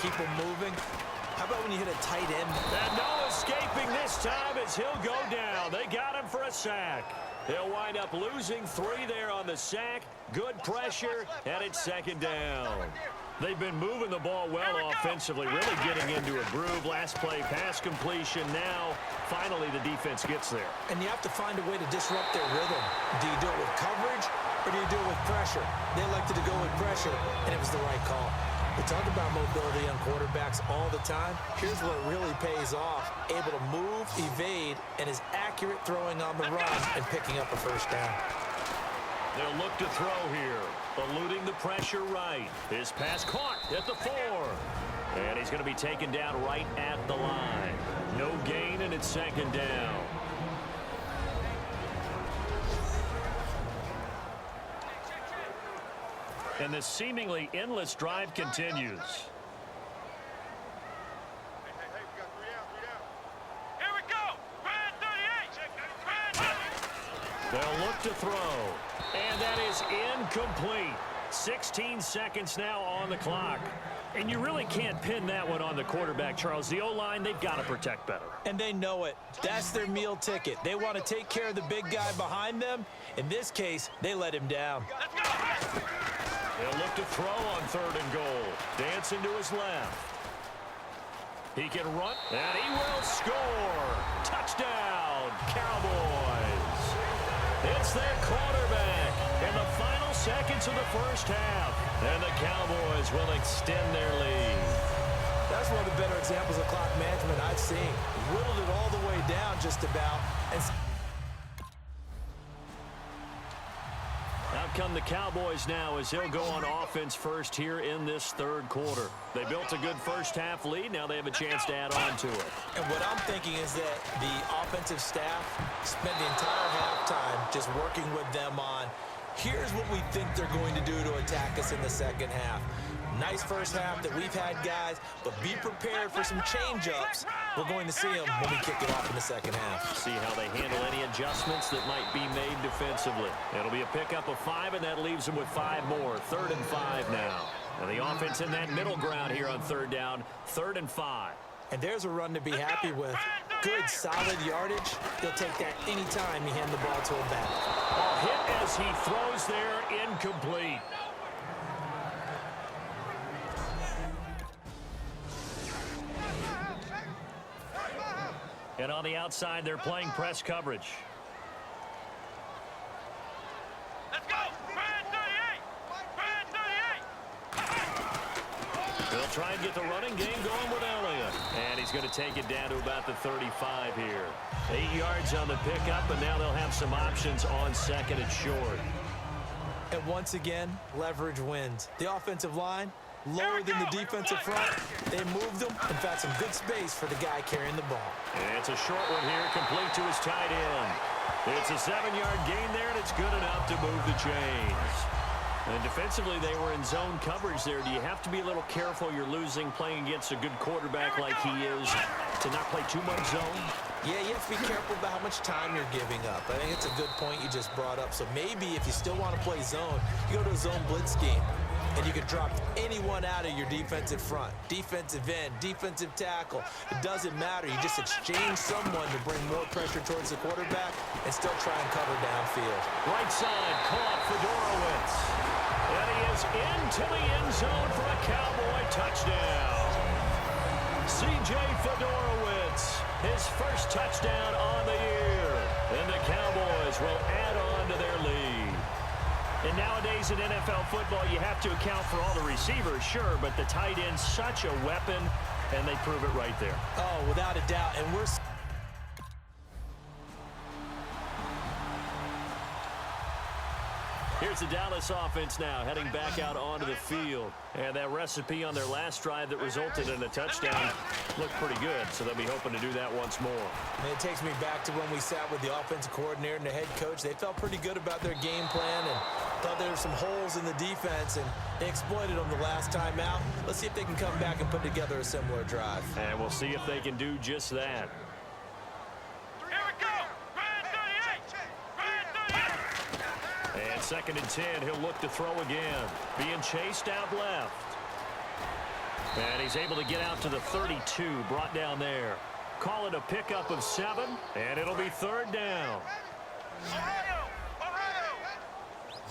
keep them moving? How about when you hit a tight end? And no escaping this time as he'll go down. They got him for a sack. He'll wind up losing 3 there on the sack. Good pressure, and it's second down. They've been moving the ball well offensively, really getting into a groove. Last play, pass completion. Now, finally, the defense gets there. And you have to find a way to disrupt their rhythm. Do you do it with coverage, or do you do it with pressure? They elected to go with pressure, and it was the right call. We talk about mobility on quarterbacks all the time. Here's where it really pays off. Able to move, evade, and is accurate throwing on the run and picking up a first down. They'll look to throw here. Eluding the pressure right. His pass caught at the 4. And he's going to be taken down right at the line. No gain, and it's second down. And this seemingly endless drive continues. Here we go. Brad 38. They'll look to throw. And that is incomplete. 16 seconds now on the clock. And you really can't pin that one on the quarterback, Charles. The O-line, they've got to protect better. And they know it. That's their meal ticket. They want to take care of the big guy behind them. In this case, they let him down. Let's go. They'll look to throw on 3rd and goal. Dancing to his left. He can run, and he will score. Touchdown, Cowboys. It's their quarterback in the final seconds of the first half. And the Cowboys will extend their lead. That's one of the better examples of clock management I've seen. Whittled it all the way down just about. And out come the Cowboys now as he'll go on offense first here in this 3rd quarter. They built a good first half lead. Now they have a chance to add on to it. And what I'm thinking is that the offensive staff spent the entire halftime just working with them on, here's what we think they're going to do to attack us in the second half. Nice first half that we've had, guys, but be prepared for some change-ups. We're going to see them when we kick it off in the second half. See how they handle any adjustments that might be made defensively. It'll be a pickup of 5, and that leaves them with 5 more. 3rd and 5 now. And the offense in that middle ground here on 3rd down. 3rd and 5. And there's a run to be happy with. Good, solid yardage. He'll take that anytime you hand the ball to him back. A hit as he throws there, incomplete. And on the outside, they're playing press coverage. Let's go. Brad 38. Brad 38. They'll try and get the running game going with Elliott. And he's going to take it down to about the 35 here. 8 yards on the pickup, and now they'll have some options on 2nd and short. And once again, leverage wins. The offensive line, lower than the defensive front. They moved them and found some good space for the guy carrying the ball. And it's a short one here, complete to his tight end. It's a 7-yard gain there, and it's good enough to move the chains. And defensively, they were in zone coverage there. Do you have to be a little careful? You're losing, playing against a good quarterback like he is, to not play too much zone? Yeah, you have to be careful about how much time you're giving up. I think it's a good point you just brought up. So maybe if you still want to play zone, you go to a zone blitz scheme. And you can drop anyone out of your defensive front, defensive end, defensive tackle. It doesn't matter. You just exchange someone to bring more pressure towards the quarterback and still try and cover downfield. Right side, caught Fedorowicz. And he is into the end zone for a Cowboy touchdown. C.J. Fedorowicz, his first touchdown on the year. And the Cowboys will add on to their lead. And nowadays in NFL football, you have to account for all the receivers, sure, but the tight end's such a weapon, and they prove it right there. Oh, without a doubt. And we're... Here's the Dallas offense now, heading back out onto the field. And that recipe on their last drive that resulted in a touchdown looked pretty good, so they'll be hoping to do that once more. And it takes me back to when we sat with the offensive coordinator and the head coach. They felt pretty good about their game plan and thought there were some holes in the defense, and they exploited them the last time out. Let's see if they can come back and put together a similar drive. And we'll see if they can do just that. Here we go. Brad 38. Brad 38. And 2nd and 10, he'll look to throw again. Being chased out left. And he's able to get out to the 32, brought down there. Call it a pickup of 7, and it'll be 3rd down.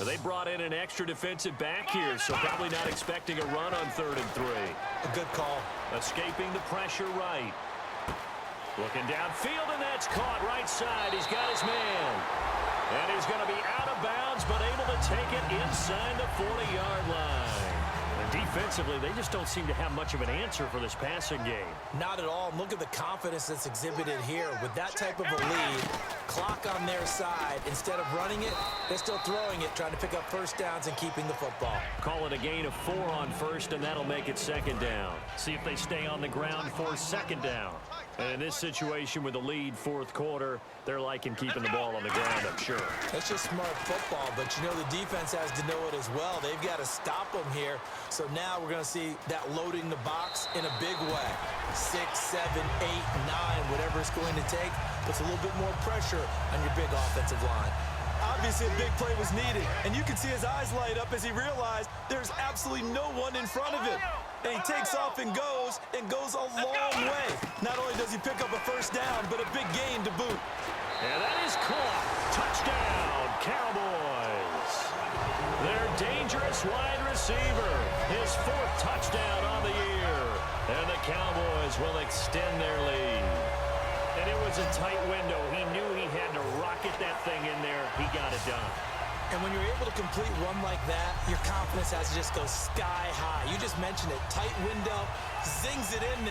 They brought in an extra defensive back here, so probably not expecting a run on 3rd and 3. A good call. Escaping the pressure right. Looking downfield, and that's caught right side. He's got his man. And he's going to be out of bounds, but able to take it inside the 40-yard line. And defensively, they just don't seem to have much of an answer for this passing game. Not at all. Look at the confidence that's exhibited here. With that type of a lead, clock on their side, instead of running it, they're still throwing it, trying to pick up first downs and keeping the football. Call it a gain of 4 on 1st, and that'll make it 2nd down. See if they stay on the ground for 2nd down. And in this situation with the lead 4th quarter, they're liking keeping the ball on the ground, I'm sure. That's just smart football, but you know the defense has to know it as well. They've got to stop them here. So now we're going to see that loading the box in a big way. 6, 7, 8, 9, whatever it's going to take, puts a little bit more pressure on your big offensive line. Obviously, a big play was needed, and you can see his eyes light up as he realized there's absolutely no one in front of him. And he takes off and goes a long way. Not only does he pick up a first down, but a big gain to boot. And that is caught. Touchdown, Cowboys. Their dangerous wide receiver, his 4th touchdown on the year. And the Cowboys will extend their lead. And it was a tight window. He knew he had to rocket that thing in there. He got it done. And when you're able to complete one like that, your confidence has to just go sky high. You just mentioned it. Tight window, zings it in.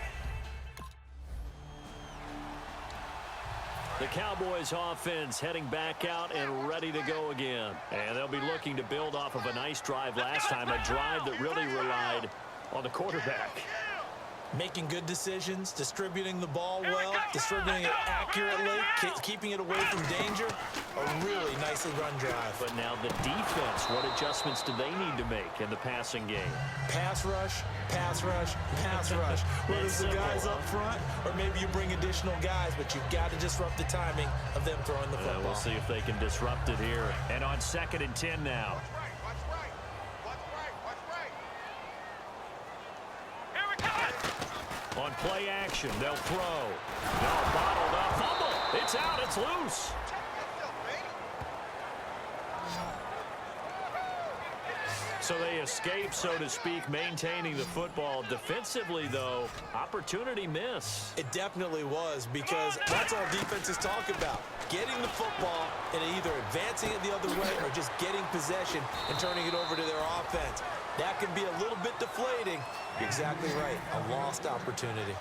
The Cowboys offense heading back out and ready to go again. And they'll be looking to build off of a nice drive last time, a drive that really relied on the quarterback. Making good decisions, distributing the ball well, distributing it accurately, keeping it away from danger. A really nicely run drive. But now the defense, what adjustments do they need to make in the passing game? Pass rush, pass rush, pass rush. Whether it's the guys up front or maybe you bring additional guys, but you've got to disrupt the timing of them throwing the football. We'll see if they can disrupt it here. And on 2nd and 10 now. On play action, they'll throw. No, bottled up. Fumble. It's out. It's loose. So they escape, so to speak, maintaining the football. Defensively, though, opportunity miss. It definitely was, because that's all defenses talk about. Getting the football and either advancing it the other way or just getting possession and turning it over to their offense. That can be a little bit deflating. You're exactly right. A lost opportunity.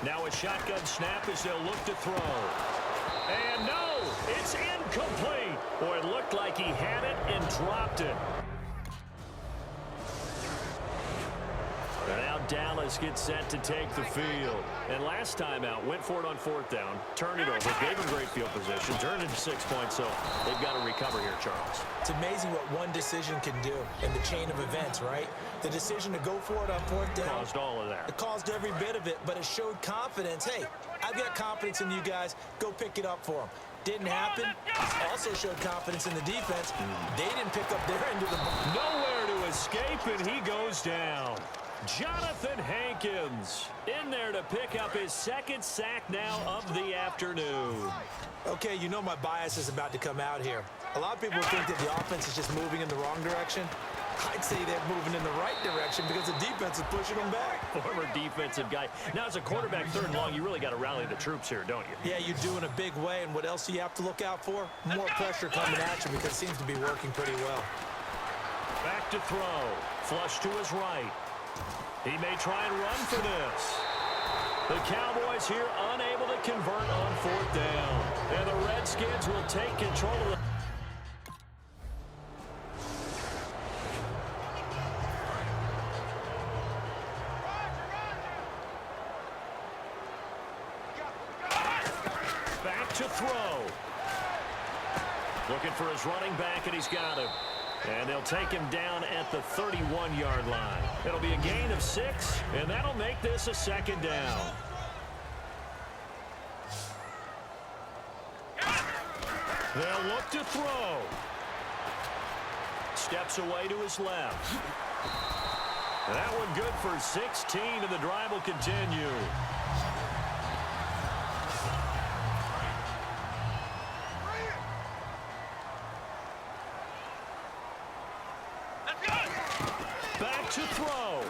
Now a shotgun snap as they'll look to throw. And no, it's incomplete. Or it looked like he had it and dropped it. Now Dallas gets set to take the field. And last time out, went for it on 4th down, turned it over, gave him great field position, turned it to 6 points, so they've got to recover here, Charles. It's amazing what one decision can do in the chain of events, right? The decision to go for it on 4th down. Caused all of that. It caused every bit of it, but it showed confidence. Hey, I've got confidence in you guys. Go pick it up for them. Didn't happen. Also showed confidence in the defense. They didn't pick up their end of the ball. Nowhere to escape, and he goes down. Jonathan Hankins in there to pick up his 2nd sack now of the afternoon. Okay, you know my bias is about to come out here. A lot of people think that the offense is just moving in the wrong direction. I'd say they're moving in the right direction because the defense is pushing them back. Former defensive guy. Now, as a quarterback 3rd and long, you really got to rally the troops here, don't you? Yeah, you do in a big way, and what else do you have to look out for? More pressure coming at you because it seems to be working pretty well. Back to throw. Flush to his right. He may try and run for this. The Cowboys here unable to convert on 4th down. And the Redskins will take control of the... Back to throw. Looking for his running back, and he's got him. And they'll take him down at the 31-yard line. It'll be a gain of 6, and that'll make this a 2nd down. They'll look to throw. steps away to his left. That one good for 16, and the drive will continue. Back to throw.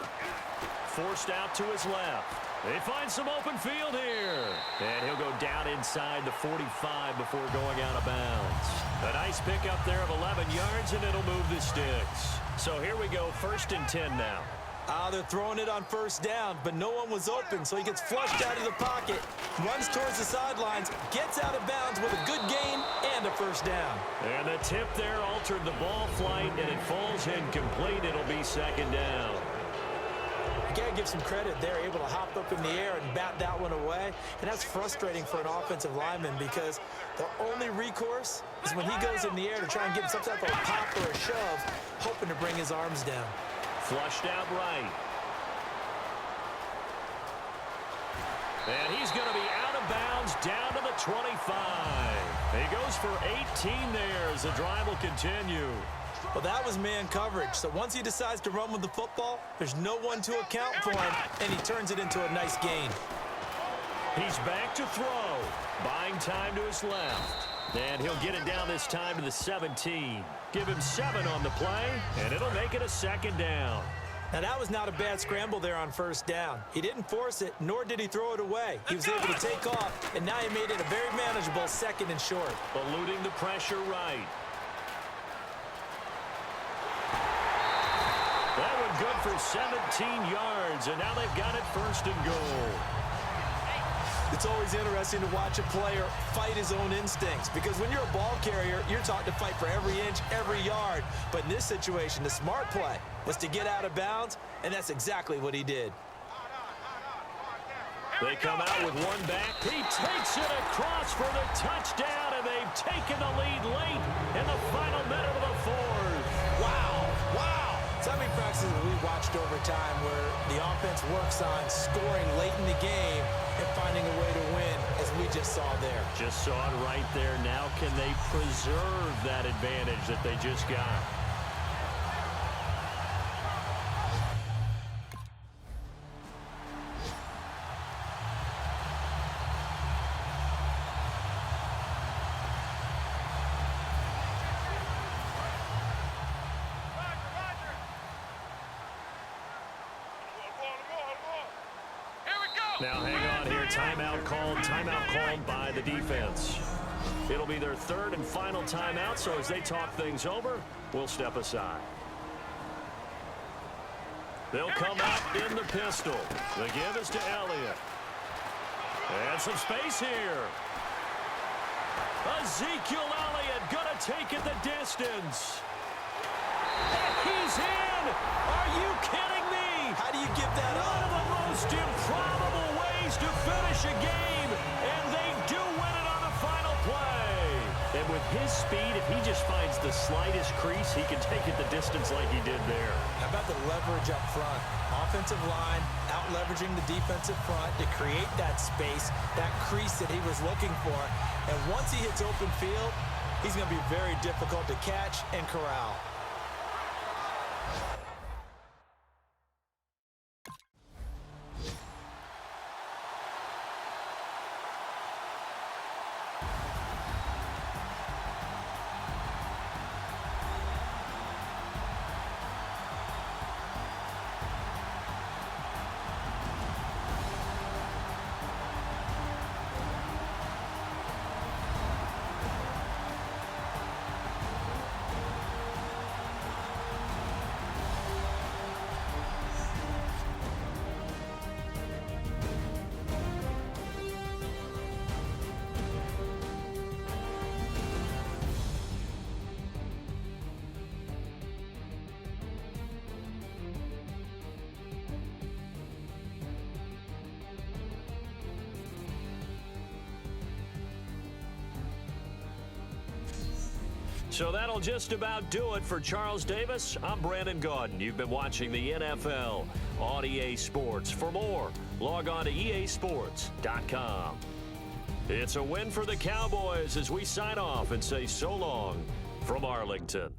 Forced out to his left. They find some open field here. And he'll go down inside the 45 before going out of bounds. A nice pickup there of 11 yards, and it'll move the sticks. So here we go, 1st and 10 now. They're throwing it on 1st down, but no one was open, so he gets flushed out of the pocket, runs towards the sidelines, gets out of bounds with a good gain and a 1st down. And the tip there altered the ball flight, and it falls incomplete. It'll be 2nd down. You got to give some credit. They're able to hop up in the air and bat that one away, and that's frustrating for an offensive lineman because the only recourse is when he goes in the air to try and get some type of a pop or a shove, hoping to bring his arms down. Flushed out right. And he's going to be out of bounds down to the 25. He goes for 18 there as the drive will continue. Well, that was man coverage. So once he decides to run with the football, there's no one to account for him, and he turns it into a nice gain. He's back to throw. Buying time to his left. And he'll get it down this time to the 17. Give him 7 on the play, and it'll make it a 2nd down. Now, that was not a bad scramble there on 1st down. He didn't force it, nor did he throw it away. He was able to take off, and now he made it a very manageable 2nd and short. Eluding the pressure right. That one good for 17 yards, and now they've got it 1st and goal. It's always interesting to watch a player fight his own instincts because when you're a ball carrier, you're taught to fight for every inch, every yard. But in this situation, the smart play was to get out of bounds, and that's exactly what he did. They come out with one back. He takes it across for the touchdown, and they've taken the lead late in the final minute of the 4th. Wow, wow. So many practices we watched over time where the offense works on scoring late in the game and finding a way to win, as we just saw there. Just saw it right there. Now can they preserve that advantage that they just got? Now hang on here. Timeout called by the defense. It'll be their 3rd and final timeout, so as they talk things over, we'll step aside. They'll come out in the pistol. The give is to Elliott. And some space here. Ezekiel Elliott gonna take it the distance. And he's in! Are you kidding me? How do you give that up? One of the most improbable ways to finish a game, and they do win it on the final play. And with his speed, if he just finds the slightest crease, he can take it the distance like he did there. How about the leverage up front? Offensive line out-leveraging the defensive front to create that space, that crease that he was looking for. And once he hits open field, he's going to be very difficult to catch and corral. So that'll just about do it for Charles Davis. I'm Brandon Gaudin. You've been watching the NFL on EA Sports. For more, log on to easports.com. It's a win for the Cowboys as we sign off and say so long from Arlington.